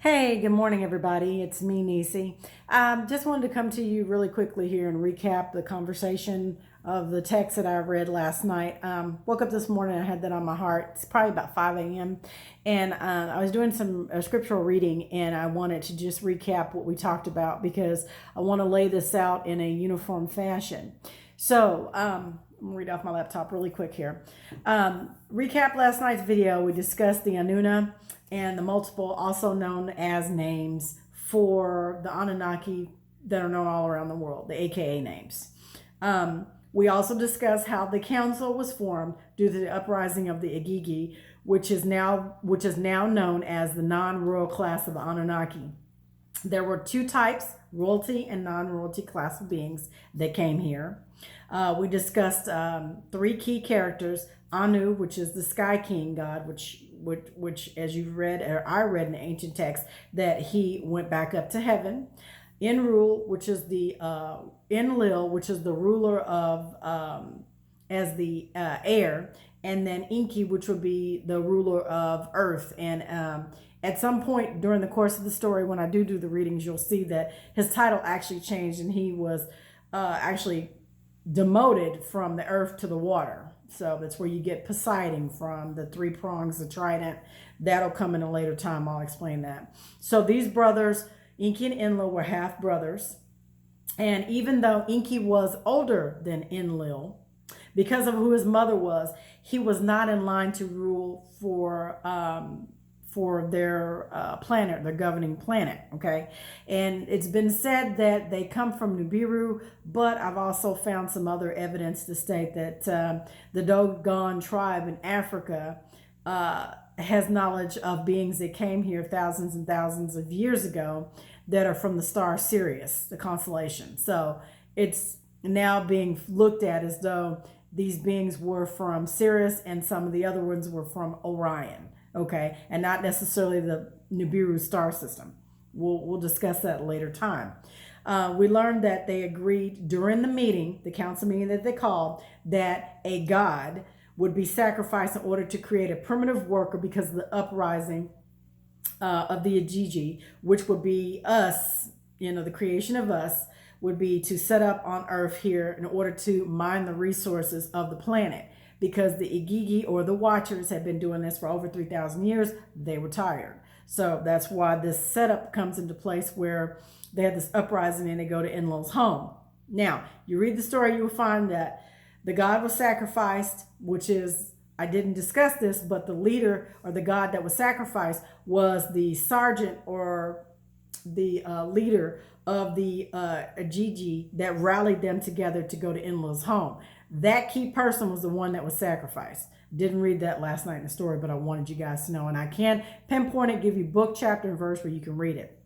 Hey, good morning, everybody. It's me, Nisi. Just wanted to come to you really quickly here and recap the conversation of the text that I read last night. Woke up this morning, I had that on my heart. It's probably about 5 a.m. And I was doing some scriptural reading, and I wanted to just recap what we talked about because I want to lay this out in a uniform fashion. So, I'm going to read off my laptop really quick here. Recap last night's video. We discussed the Anunna and the multiple, also known as names for the Anunnaki that are known all around the world, the AKA names. We also discussed how the council was formed due to the uprising of the Iggi, which is now known as the non-royal class of the Anunnaki. There were two types, royalty and non-royalty class of beings that came here. We discussed three key characters: Anu, which is the Sky King god, which as you've read, or I read in the ancient text, that he went back up to heaven. Enrul, which is the Enlil, which is the ruler of as the air, and then Enki, which would be the ruler of earth. And at some point during the course of the story, when I do the readings, you'll see that his title actually changed, and he was actually demoted from the earth to the water. So that's where you get Poseidon from, the three prongs, the trident. That'll come in a later time. I'll explain that. So these brothers, Enki and Enlil, were half brothers. And even though Enki was older than Enlil, because of who his mother was, he was not in line to rule for their planet, their governing planet, okay? And it's been said that they come from Nibiru, but I've also found some other evidence to state that the Dogon tribe in Africa has knowledge of beings that came here thousands and thousands of years ago that are from the star Sirius, the constellation. So it's now being looked at as though these beings were from Sirius and some of the other ones were from Orion. Okay, and not necessarily the Nibiru star system. We'll discuss that at a later time. We learned that they agreed during the meeting, the council meeting that they called, that a god would be sacrificed in order to create a primitive worker because of the uprising of the Iggi, which would be us, the creation of us, would be to set up on Earth here in order to mine the resources of the planet. Because the Iggi, or the Watchers, had been doing this for over 3,000 years, they were tired. So that's why this setup comes into place where they had this uprising and they go to Enlil's home. Now, you read the story, you will find that the god was sacrificed, which is, I didn't discuss this, but the leader or the god that was sacrificed was the sergeant or the leader of the Iggi that rallied them together to go to Enlil's home. That key person was the one that was sacrificed. Didn't read that last night in the story, but I wanted you guys to know. And I can pinpoint it, give you book, chapter, and verse where you can read it.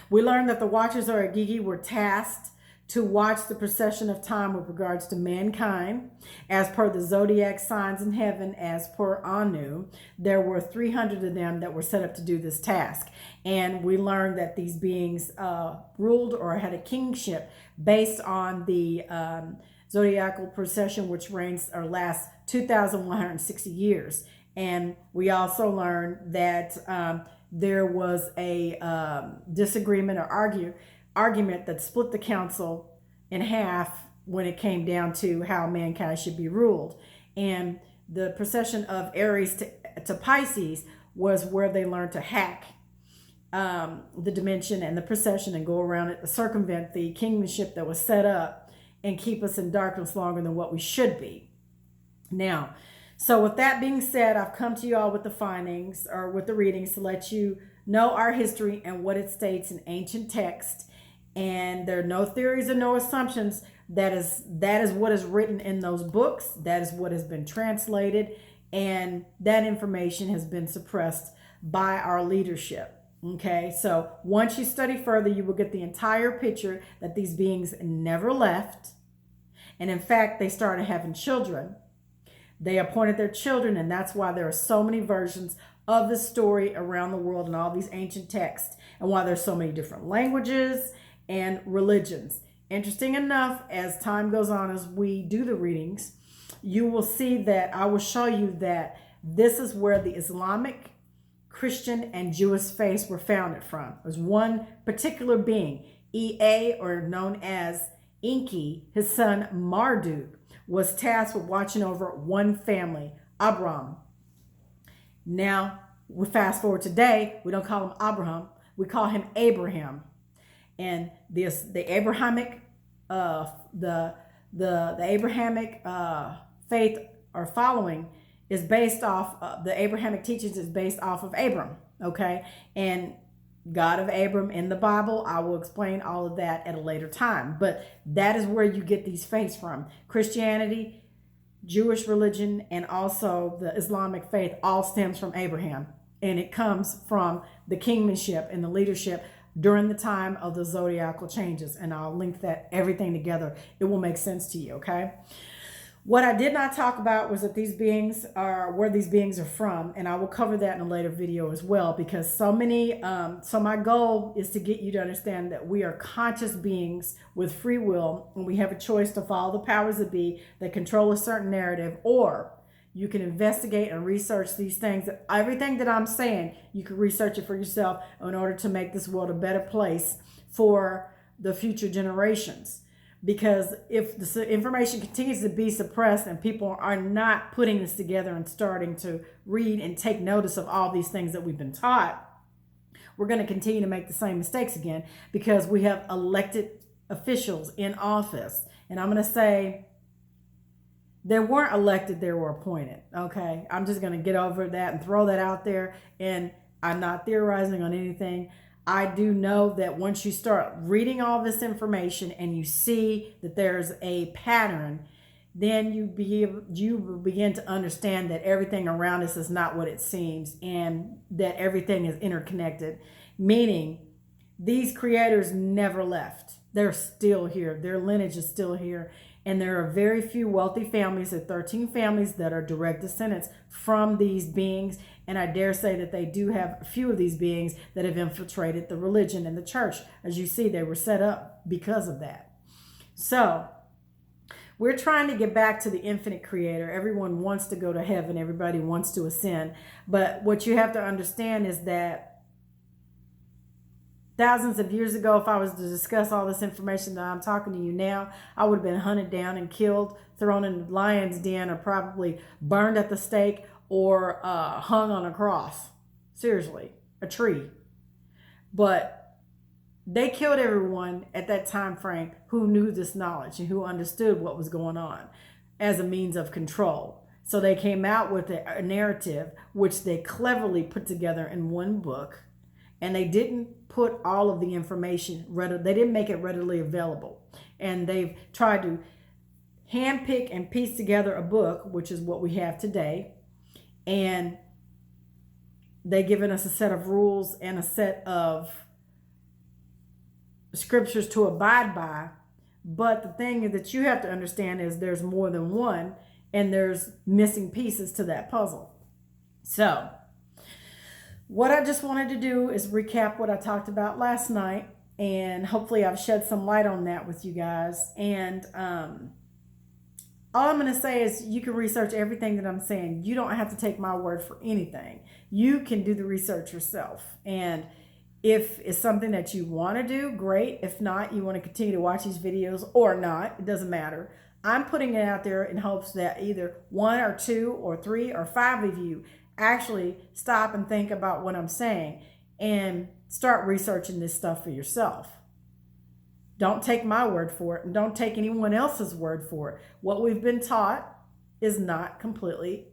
We learned that the Watchers or Iggi were tasked to watch the procession of time with regards to mankind. As per the zodiac signs in heaven, as per Anu, there were 300 of them that were set up to do this task. And we learned that these beings ruled or had a kingship based on the zodiacal procession, which reigns or lasts 2,160 years. And we also learned that there was a disagreement or argument that split the council in half when it came down to how mankind should be ruled. And the procession of Aries to Pisces was where they learned to hack the dimension and the procession and go around it, circumvent the kingship that was set up and keep us in darkness longer than what we should be. Now, so with that being said, I've come to you all with the findings or with the readings to let you know our history and what it states in ancient text. And there are no theories or no assumptions. That is what is written in those books. That is what has been translated. And that information has been suppressed by our leadership. Okay, so once you study further, you will get the entire picture that these beings never left. And in fact, they started having children. They appointed their children, and that's why there are so many versions of the story around the world in all these ancient texts, and why there's so many different languages and religions. Interesting enough, as time goes on, as we do the readings, you will see that I will show you that this is where the Islamic Christian and Jewish faiths were founded from. It was one particular being, Ea, or known as Enki. His son Marduk was tasked with watching over one family, Abraham. Now, we fast forward today, we don't call him Abraham, we call him Abraham. And the Abrahamic the Abrahamic faith or following is based off the Abrahamic teachings is based off of Abram, okay? And God of Abram in the Bible, I will explain all of that at a later time. But that is where you get these faiths from. Christianity, Jewish religion, and also the Islamic faith all stems from Abraham. And it comes from the kingmanship and the leadership during the time of the zodiacal changes. And I'll link that everything together. It will make sense to you, okay? What I did not talk about was that these beings are where these beings are from, and I will cover that in a later video as well, because so my goal is to get you to understand that we are conscious beings with free will, and we have a choice to follow the powers that be that control a certain narrative, or you can investigate and research these things. Everything that I'm saying, you can research it for yourself in order to make this world a better place for the future generations. Because if the information continues to be suppressed and people are not putting this together and starting to read and take notice of all these things that we've been taught, we're going to continue to make the same mistakes again, because we have elected officials in office. And I'm going to say they weren't elected, they were appointed. Okay, I'm just going to get over that and throw that out there. And I'm not theorizing on anything. I do know that once you start reading all this information and you see that there's a pattern, then you begin to understand that everything around us is not what it seems, and that everything is interconnected. Meaning, these creators never left. They're still here. Their lineage is still here. And there are very few wealthy families, there are 13 families that are direct descendants from these beings. And I dare say that they do have a few of these beings that have infiltrated the religion and the church. As you see, they were set up because of that. So we're trying to get back to the infinite creator. Everyone wants to go to heaven. Everybody wants to ascend. But what you have to understand is that thousands of years ago, if I was to discuss all this information that I'm talking to you now, I would have been hunted down and killed, thrown in the lion's den, or probably burned at the stake, or hung on a cross. Seriously, a tree. But they killed everyone at that time frame who knew this knowledge and who understood what was going on as a means of control. So they came out with a narrative which they cleverly put together in one book, and they didn't put all of the information, they didn't make it readily available. And they've tried to handpick and piece together a book, which is what we have today. And they've given us a set of rules and a set of scriptures to abide by. But the thing that you have to understand is there's more than one, and there's missing pieces to that puzzle. So what I just wanted to do is recap what I talked about last night, and hopefully I've shed some light on that with you guys. And all I'm going to say is you can research everything that I'm saying. You don't have to take my word for anything. You can do the research yourself. And if it's something that you want to do, great. If not, you want to continue to watch these videos or not, it doesn't matter. I'm putting it out there in hopes that either 1 or 2 or 3 or 5 of you actually stop and think about what I'm saying and start researching this stuff for yourself. Don't take my word for it, and don't take anyone else's word for it. What we've been taught is not completely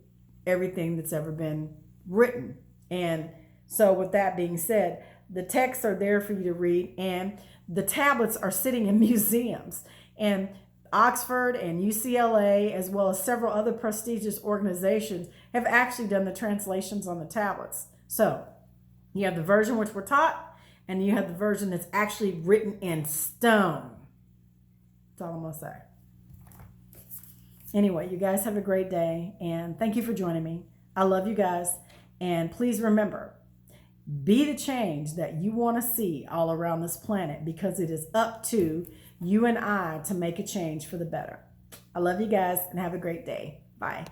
everything that's ever been written. And so with that being said, the texts are there for you to read, and the tablets are sitting in museums. And Oxford and UCLA, as well as several other prestigious organizations, have actually done the translations on the tablets. So you have the version which we're taught, and you have the version that's actually written in stone. That's all I'm going to say. Anyway, you guys have a great day, and thank you for joining me. I love you guys, and please remember, be the change that you want to see all around this planet, because it is up to you and I to make a change for the better. I love you guys, and have a great day. Bye.